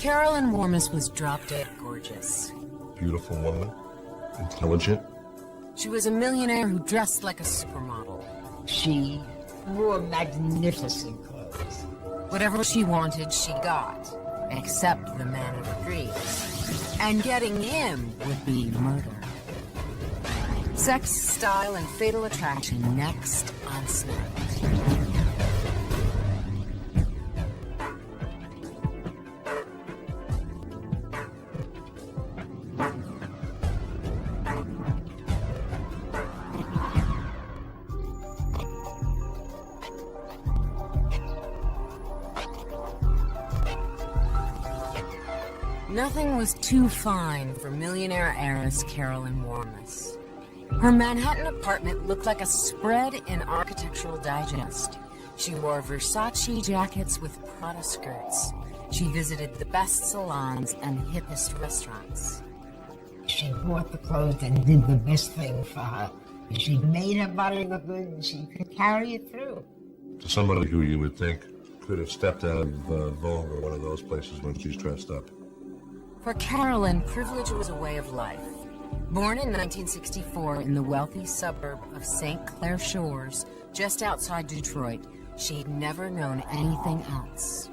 Carolyn Warmus was drop-dead gorgeous. Beautiful woman, intelligent. She was a millionaire who dressed like a supermodel. She wore magnificent clothes. Whatever she wanted, she got, except the man of her dreams. And getting him would be murder. Sex, style, and fatal attraction next on Snapped. Nothing was too fine for millionaire heiress Carolyn Warmus. Her Manhattan apartment looked like a spread in Architectural Digest. She wore Versace jackets with Prada skirts. She visited the best salons and hippest restaurants. She bought the clothes and did the best thing for her. She made her body look good and she could carry it through. To somebody who you would think could have stepped out of Vogue or one of those places when she's dressed up. For Carolyn, privilege was a way of life. Born in 1964 in the wealthy suburb of St. Clair Shores, just outside Detroit, she'd never known anything else.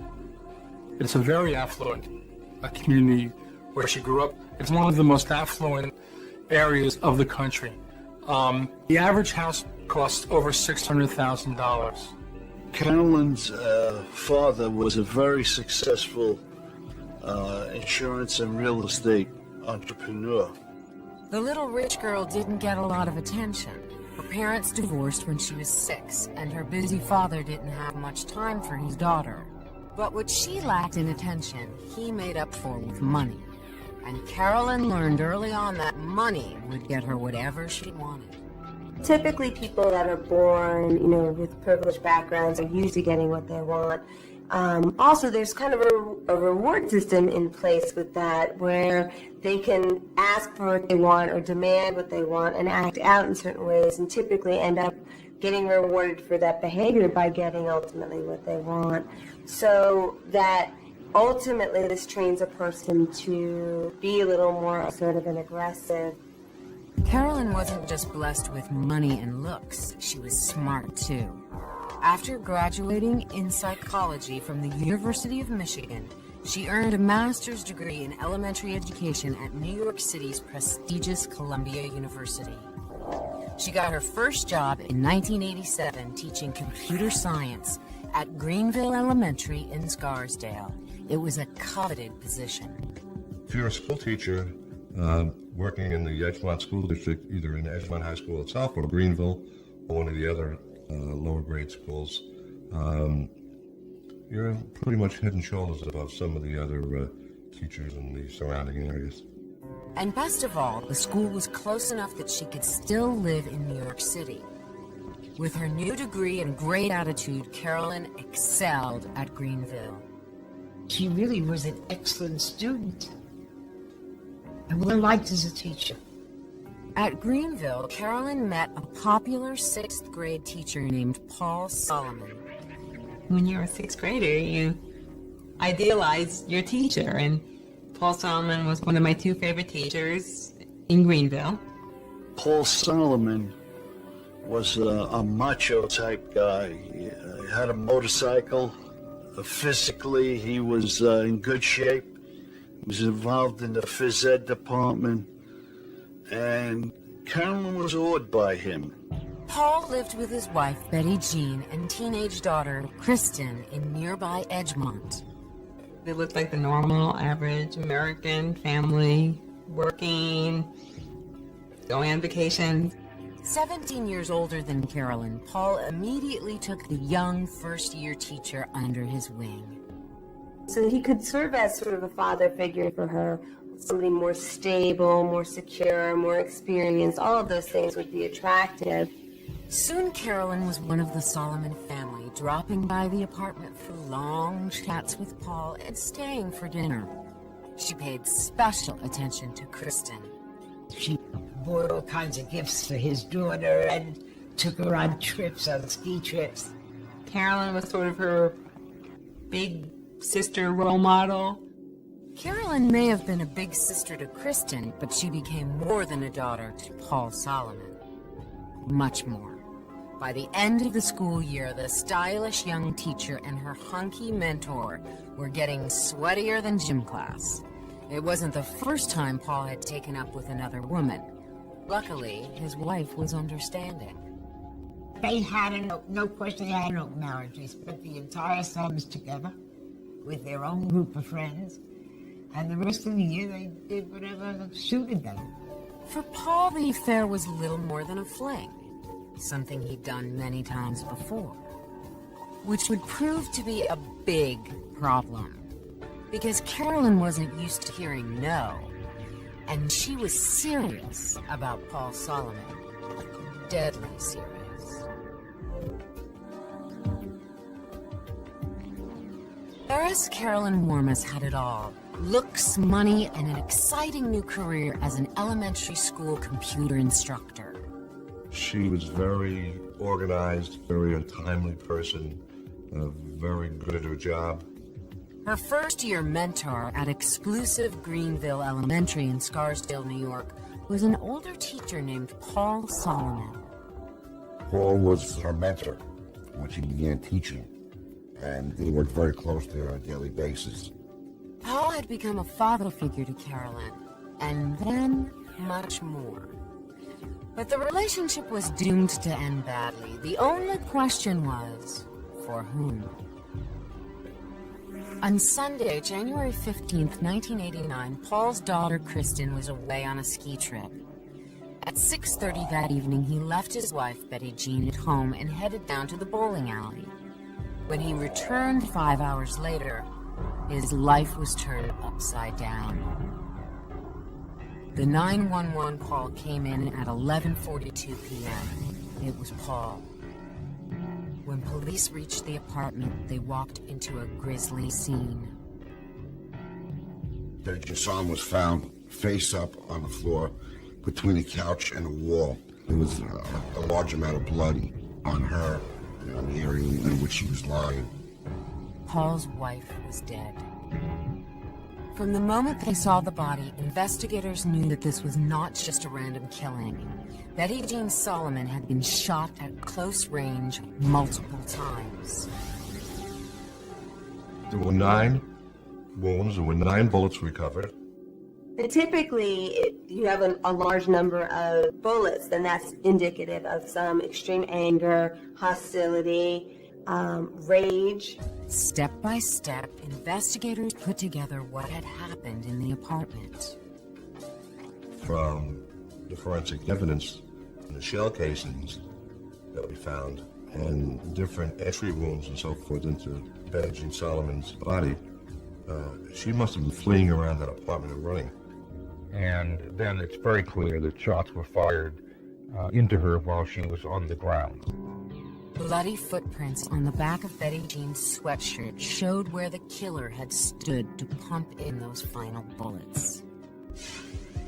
It's a very affluent community where she grew up. It's one of the most affluent areas of the country. The average house costs over $600,000. Carolyn's father was a very successful insurance and real estate entrepreneur. The little rich girl didn't get a lot of attention. Her parents divorced when she was 6, and her busy father didn't have much time for his daughter. But what she lacked in attention, he made up for with money. And Carolyn learned early on that money would get her whatever she wanted. Typically, people that are born, with privileged backgrounds are usually getting what they want. Also, there's kind of a reward system in place with that where they can ask for what they want or demand what they want and act out in certain ways and typically end up getting rewarded for that behavior by getting ultimately what they want. So that ultimately this trains a person to be a little more assertive and aggressive. Carolyn wasn't just blessed with money and looks, she was smart too. After graduating in psychology from the University of Michigan, she earned a master's degree in elementary education at New York City's prestigious Columbia University. She got her first job in 1987 teaching computer science at Greenville Elementary in Scarsdale. It was a coveted position. If you're a school teacher working in the Edgemont School District, either in Edgemont High School itself or Greenville or one of the other lower grade schools, you're pretty much head and shoulders above some of the other teachers in the surrounding areas. And best of all, the school was close enough that she could still live in New York City. With her new degree and great attitude, Carolyn excelled at Greenville. She really was an excellent student and well liked as a teacher. At Greenville, Carolyn met a popular 6th grade teacher named Paul Solomon. When you're a 6th grader, you idealize your teacher, and Paul Solomon was one of my 2 favorite teachers in Greenville. Paul Solomon was a macho type guy. He had a motorcycle. Physically, he was in good shape. He was involved in the phys ed department. And Carolyn was awed by him. Paul lived with his wife, Betty Jean, and teenage daughter, Kristen, in nearby Edgemont. They looked like the normal, average American family, working, going on vacation. 17 years older than Carolyn, Paul immediately took the young first-year teacher under his wing. So he could serve as sort of a father figure for her, somebody more stable, more secure, more experienced. All of those things would be attractive. Soon Carolyn was one of the Solomon family, dropping by the apartment for long chats with Paul and staying for dinner. She paid special attention to Kristen. She bought all kinds of gifts for his daughter and took her on trips, on ski trips. Carolyn was sort of her big sister role model. Carolyn may have been a big sister to Kristen, but she became more than a daughter to Paul Solomon. Much more. By the end of the school year, the stylish young teacher and her hunky mentor were getting sweatier than gym class. It wasn't the first time Paul had taken up with another woman. Luckily, his wife was understanding. They had no question, they had no marriage. They spent the entire summers together with their own group of friends. And the rest of the year, they did whatever suited them. For Paul, the affair was little more than a fling, something he'd done many times before, which would prove to be a big problem, because Carolyn wasn't used to hearing no, and she was serious about Paul Solomon. Deadly serious. Heiress Carolyn Warmus had it all. Looks, money, and an exciting new career as an elementary school computer instructor. She was very organized, very a timely person, very good at her job. Her first-year mentor at exclusive Greenville Elementary in Scarsdale, New York, was an older teacher named Paul Solomon. Paul was her mentor when she began teaching, and they worked very closely on a daily basis. Paul had become a father figure to Carolyn, and then much more. But the relationship was doomed to end badly. The only question was, for whom? On Sunday, January 15th, 1989, Paul's daughter Kristen was away on a ski trip. At 6:30 that evening, he left his wife, Betty Jean, at home and headed down to the bowling alley. When he returned 5 hours later, his life was turned upside down. The 911 call came in at 11:42 p.m. It was Paul. When police reached the apartment, they walked into a grisly scene. Betty Jean Solomon was found face up on the floor between a couch and a wall. There was a large amount of blood on her, on the area in which she was lying. Paul's wife was dead. From the moment they saw the body, investigators knew that this was not just a random killing. Betty Jean Solomon had been shot at close range multiple times. There were 9 wounds, there were 9 bullets recovered. And typically, if you have a large number of bullets, then that's indicative of some extreme anger, hostility, rage. Step by step, investigators put together what had happened in the apartment. From the forensic evidence and the shell casings that we found and different entry wounds and so forth into Betty Jean Solomon's body, she must have been fleeing around that apartment and running. And then it's very clear that shots were fired into her while she was on the ground. Bloody footprints on the back of Betty Jean's sweatshirt showed where the killer had stood to pump in those final bullets.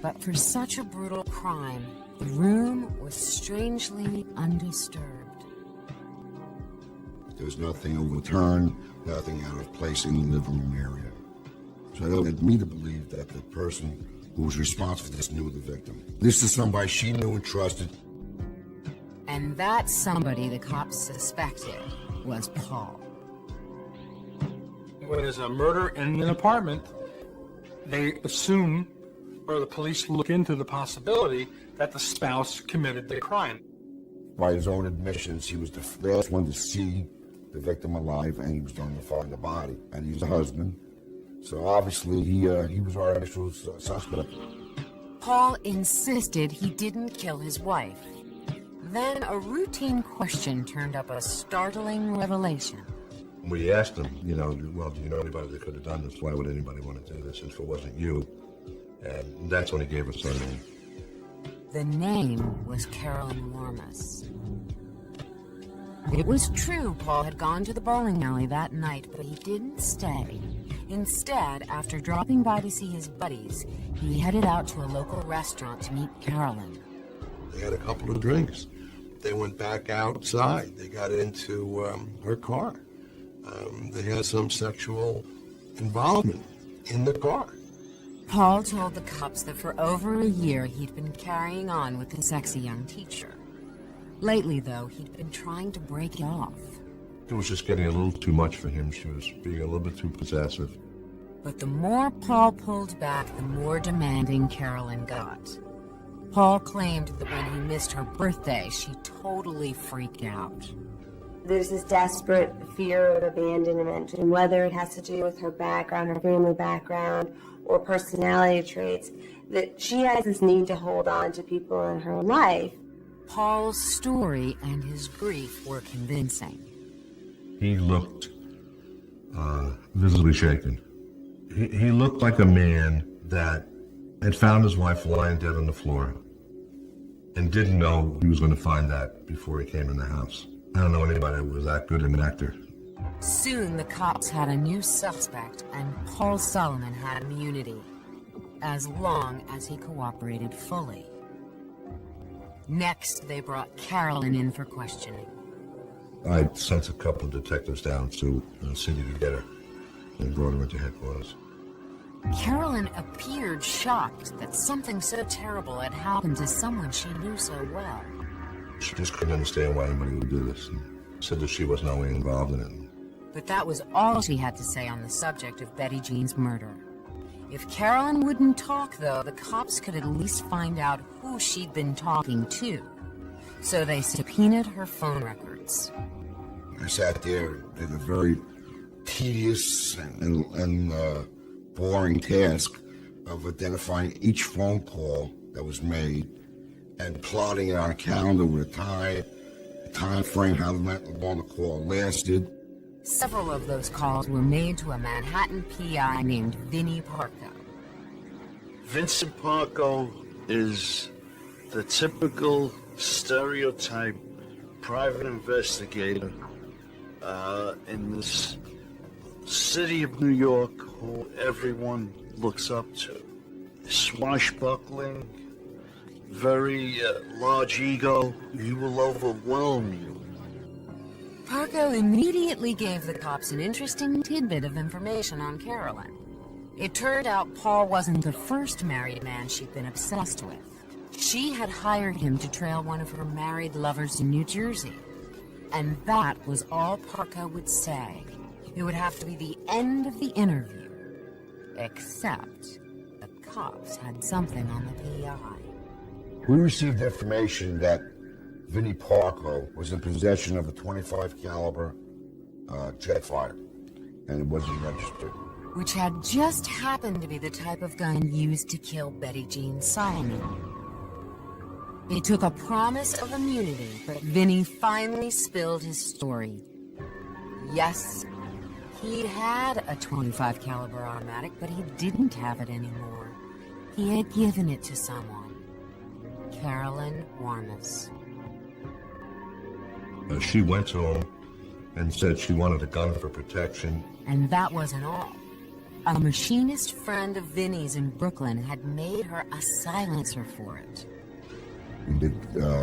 But for such a brutal crime, the room was strangely undisturbed. There was nothing overturned, nothing out of place in the living room area. So that led me to believe that the person who was responsible for this knew the victim. This is somebody she knew and trusted. And that somebody the cops suspected was Paul. When there's a murder in an apartment, they assume, or the police look into the possibility, that the spouse committed the crime. By his own admissions, he was the last one to see the victim alive, and he was the one to find the body. And he was the husband. So obviously, he was our initial suspect. Paul insisted he didn't kill his wife. Then a routine question turned up a startling revelation. We asked him, well, do you know anybody that could have done this? Why would anybody want to do this if it wasn't you? And that's when he gave us our name. The name was Carolyn Warmus. It was true Paul had gone to the bowling alley that night, but he didn't stay. Instead, after dropping by to see his buddies, he headed out to a local restaurant to meet Carolyn. They had a couple of drinks. They went back outside. They got into her car. They had some sexual involvement in the car. Paul told the cops that for over a year he'd been carrying on with the sexy young teacher. Lately, though, he'd been trying to break it off. It was just getting a little too much for him. She was being a little bit too possessive. But the more Paul pulled back, the more demanding Carolyn got. Paul claimed that when he missed her birthday, she totally freaked out. There's this desperate fear of abandonment, and whether it has to do with her background, her family background, or personality traits, that she has this need to hold on to people in her life. Paul's story and his grief were convincing. He looked visibly shaken. He looked like a man that had found his wife lying dead on the floor and didn't know he was going to find that before he came in the house. I don't know anybody that was that good of an actor. Soon the cops had a new suspect, and Paul Solomon had immunity, as long as he cooperated fully. Next, they brought Carolyn in for questioning. I sent a couple of detectives down to Cindy to get her and brought her into headquarters. Carolyn appeared shocked that something so terrible had happened to someone she knew so well. She just couldn't understand why anybody would do this, and said that she wasn't only involved in it. But that was all she had to say on the subject of Betty Jean's murder. If Carolyn wouldn't talk, though, the cops could at least find out who she'd been talking to. So they subpoenaed her phone records. I sat there at a very tedious and boring task of identifying each phone call that was made and plotting it on a calendar with a time frame, how long the call lasted. Several of those calls were made to a Manhattan PI named Vinnie Parco. Vincent Parco is the typical stereotype private investigator in this city of New York who everyone looks up to. Swashbuckling, very large ego. He will overwhelm you. Parco immediately gave the cops an interesting tidbit of information on Carolyn. It turned out Paul wasn't the first married man she'd been obsessed with. She had hired him to trail one of her married lovers in New Jersey. And that was all Parco would say. It would have to be the end of the interview. Except the cops had something on the PI. We received information that Vinnie Parco was in possession of a .25 caliber Jetfire, and it wasn't registered. Which had just happened to be the type of gun used to kill Betty Jean Solomon. It took a promise of immunity, but Vinnie finally spilled his story. Yes, he had a .25 caliber automatic, but he didn't have it anymore. He had given it to someone. Carolyn Warmus. She went to him and said she wanted a gun for protection. And that wasn't all. A machinist friend of Vinnie's in Brooklyn had made her a silencer for it. We did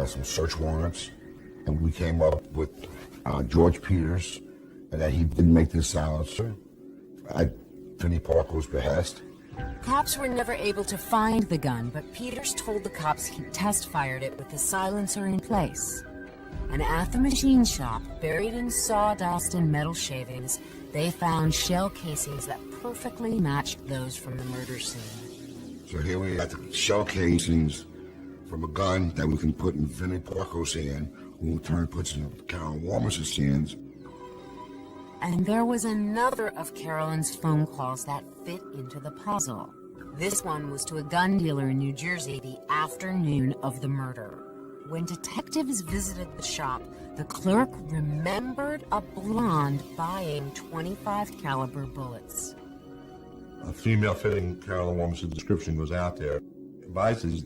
some search warrants, and we came up with George Peters, and that he did make this silencer at Vinnie Parco's behest. Cops were never able to find the gun, but Peters told the cops he'd test-fired it with the silencer in place. And at the machine shop, buried in sawdust and metal shavings, they found shell casings that perfectly matched those from the murder scene. So here we got the shell casings from a gun that we can put in Vinnie Parco's hand, who in turn puts in Carolyn Warmus's hands. And there was another of Carolyn's phone calls that fit into the puzzle. This one was to a gun dealer in New Jersey the afternoon of the murder. When detectives visited the shop, the clerk remembered a blonde buying .25 caliber bullets. A female fitting Carolyn Warmus's description was out there. Buys his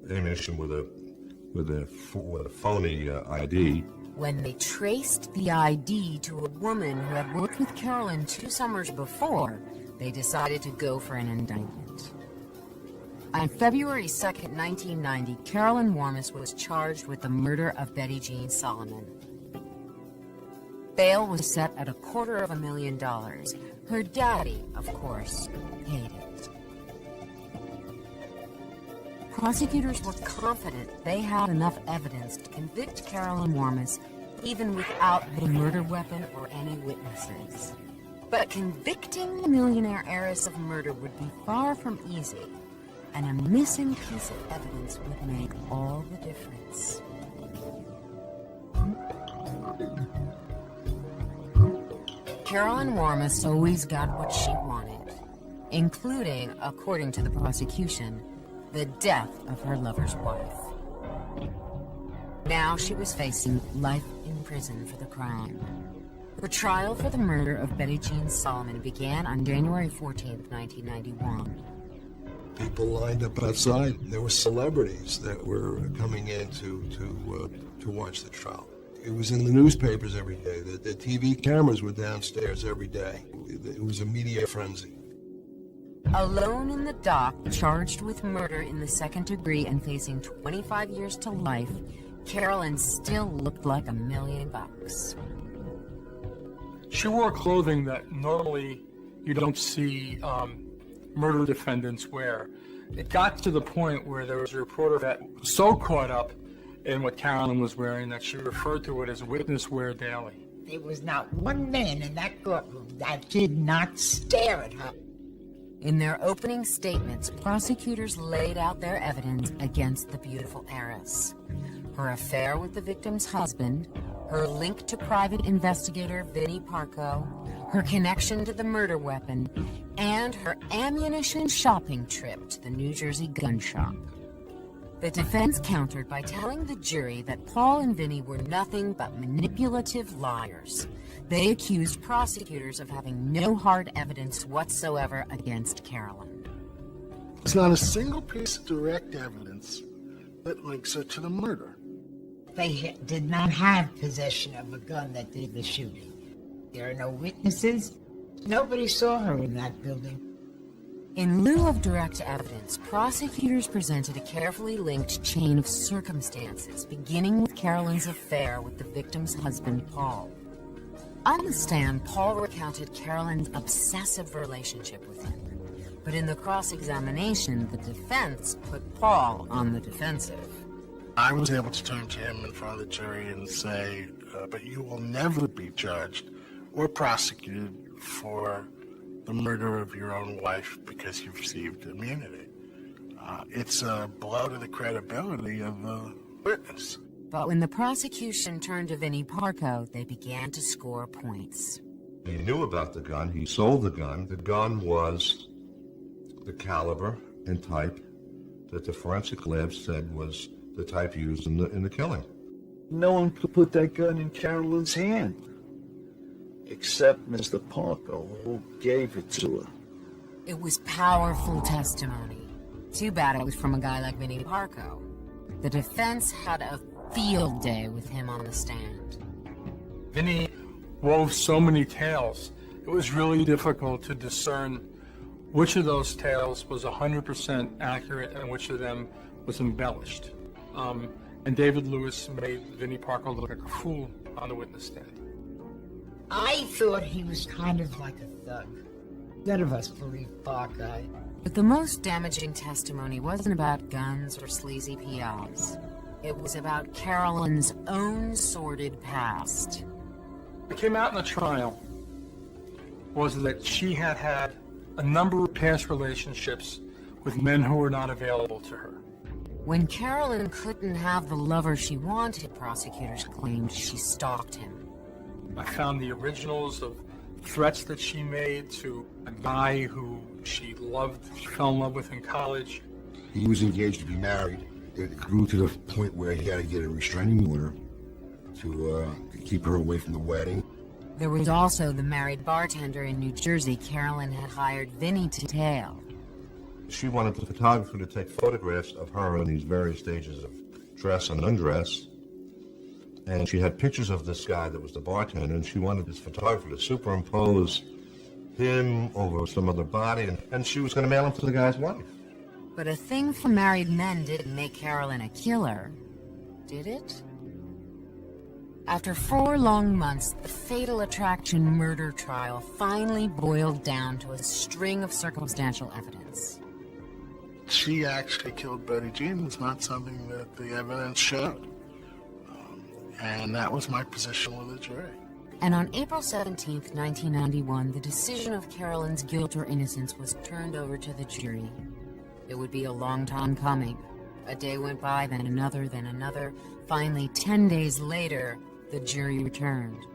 ammunition with a phony ID. When they traced the ID to a woman who had worked with Carolyn 2 summers before, they decided to go for an indictment. On February 2nd, 1990, Carolyn Warmus was charged with the murder of Betty Jean Solomon. Bail was set at $250,000. Her daddy, of course, paid it. Prosecutors were confident they had enough evidence to convict Carolyn Warmus even without the murder weapon or any witnesses. But convicting the millionaire heiress of murder would be far from easy, and a missing piece of evidence would make all the difference. Carolyn Warmus always got what she wanted, including, according to the prosecution, the death of her lover's wife. Now she was facing life in prison for the crime. Her trial for the murder of Betty Jean Solomon began on January 14th, 1991. People lined up outside. There were celebrities that were coming in to watch the trial. It was in the newspapers every day. The TV cameras were downstairs every day. It was a media frenzy. Alone in the dock, charged with murder in the second degree and facing 25 years to life, Carolyn still looked like $1 million. She wore clothing that normally you don't see murder defendants wear. It got to the point where there was a reporter that was so caught up in what Carolyn was wearing that she referred to it as witness wear daily. There was not one man in that courtroom that did not stare at her. In their opening statements, prosecutors laid out their evidence against the beautiful heiress. Her affair with the victim's husband, her link to private investigator Vinnie Parco, her connection to the murder weapon, and her ammunition shopping trip to the New Jersey gun shop. The defense countered by telling the jury that Paul and Vinnie were nothing but manipulative liars. They accused prosecutors of having no hard evidence whatsoever against Carolyn. There's not a single piece of direct evidence that links her to the murder. They did not have possession of a gun that did the shooting. There are no witnesses. Nobody saw her in that building. In lieu of direct evidence, prosecutors presented a carefully linked chain of circumstances, beginning with Carolyn's affair with the victim's husband, Paul. On the stand, Paul recounted Carolyn's obsessive relationship with him. But in the cross-examination, the defense put Paul on the defensive. I was able to turn to him in front of the jury and say, but you will never be judged or prosecuted for the murder of your own wife because you've received immunity. It's a blow to the credibility of the witness. But when the prosecution turned to Vinnie Parco, they began to score points. He knew about the gun. He sold the gun. The gun was the caliber and type that the forensic lab said was the type used in the killing. No one could put that gun in Carolyn's hand, except Mr. Parco, who gave it to her. It was powerful testimony. Too bad it was from a guy like Vinnie Parco. The defense had a field day with him on the stand. Vinnie wove so many tales, it was really difficult to discern which of those tales was 100% accurate and which of them was embellished. And David Lewis made Vinnie Parco look like a fool on the witness stand. I thought he was kind of like a thug. None of us believed Parco. But the most damaging testimony wasn't about guns or sleazy PIs. It was about Carolyn's own sordid past. What came out in the trial was that she had had a number of past relationships with men who were not available to her. When Carolyn couldn't have the lover she wanted, prosecutors claimed she stalked him. I found the originals of threats that she made to a guy who she fell in love with in college. He was engaged to be married. It grew to the point where he had to get a restraining order to keep her away from the wedding. There was also the married bartender in New Jersey Carolyn had hired Vinnie to tail. She wanted the photographer to take photographs of her in these various stages of dress and undress. And she had pictures of this guy that was the bartender, and she wanted this photographer to superimpose him over some other body, and she was going to mail him to the guy's wife. But a thing for married men didn't make Carolyn a killer, did it? After 4 long months, the Fatal Attraction murder trial finally boiled down to a string of circumstantial evidence. she actually killed Betty Jean was not something that the evidence showed. And that was my position with the jury. And on April 17th, 1991, the decision of Carolyn's guilt or innocence was turned over to the jury. It would be a long time coming. A day went by, then another, then another. Finally, 10 days later, the jury returned.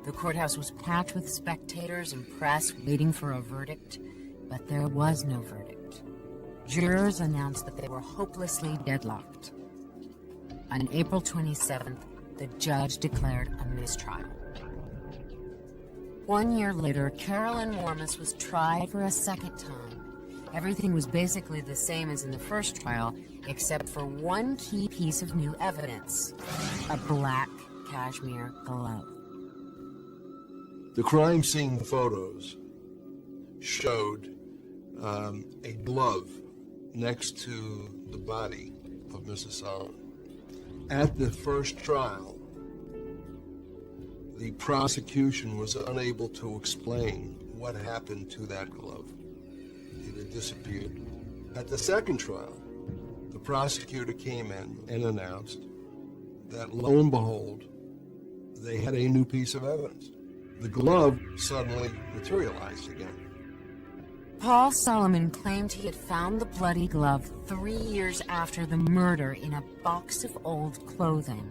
The courthouse was packed with spectators and press waiting for a verdict, but there was no verdict. Jurors announced that they were hopelessly deadlocked. On April 27th, the judge declared a mistrial. 1 year later, Carolyn Warmus was tried for a second time. Everything was basically the same as in the first trial, except for one key piece of new evidence: a black cashmere glove. The crime scene photos showed a glove next to the body of Mrs. Solomon. At the first trial, the prosecution was unable to explain what happened to that glove. It had disappeared. At the second trial, the prosecutor came in and announced that, lo and behold, they had a new piece of evidence. The glove suddenly materialized again. Paul Solomon claimed he had found the bloody glove 3 years after the murder in a box of old clothing.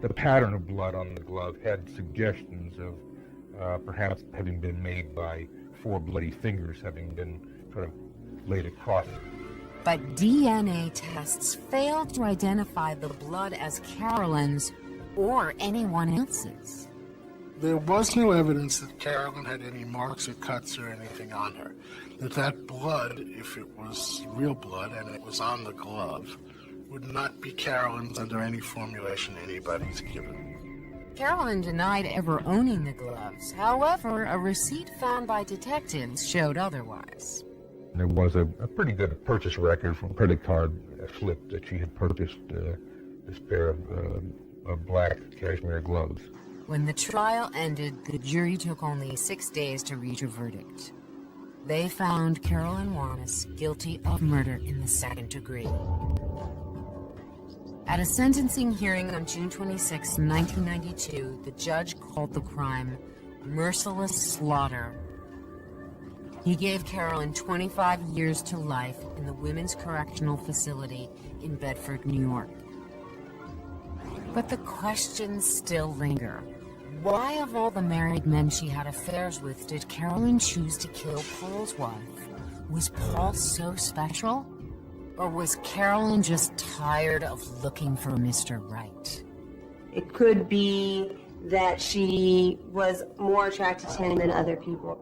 The pattern of blood on the glove had suggestions of perhaps having been made by 4 bloody fingers having been sort of laid across it. But DNA tests failed to identify the blood as Carolyn's or anyone else's. There was no evidence that Carolyn had any marks or cuts or anything on her. That blood, if it was real blood and it was on the glove, would not be Carolyn's under any formulation anybody's given. Carolyn denied ever owning the gloves. However, a receipt found by detectives showed otherwise. There was a pretty good purchase record from a credit card slip that she had purchased this pair of black cashmere gloves. When the trial ended, the jury took only 6 days to reach a verdict. They found Carolyn Warmus guilty of murder in the second degree. At a sentencing hearing on June 26, 1992, the judge called the crime merciless slaughter. He gave Carolyn 25 years to life in the Women's Correctional Facility in Bedford, New York. But the questions still linger. Why, of all the married men she had affairs with, did Carolyn choose to kill Paul's wife? Was Paul so special? Or was Carolyn just tired of looking for Mr. Right? It could be that she was more attracted to him than other people.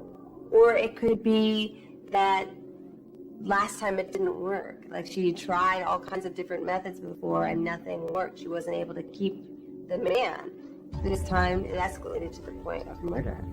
Or it could be that last time it didn't work. Like, she tried all kinds of different methods before and nothing worked. She wasn't able to keep the man. This time it escalated to the point of murder.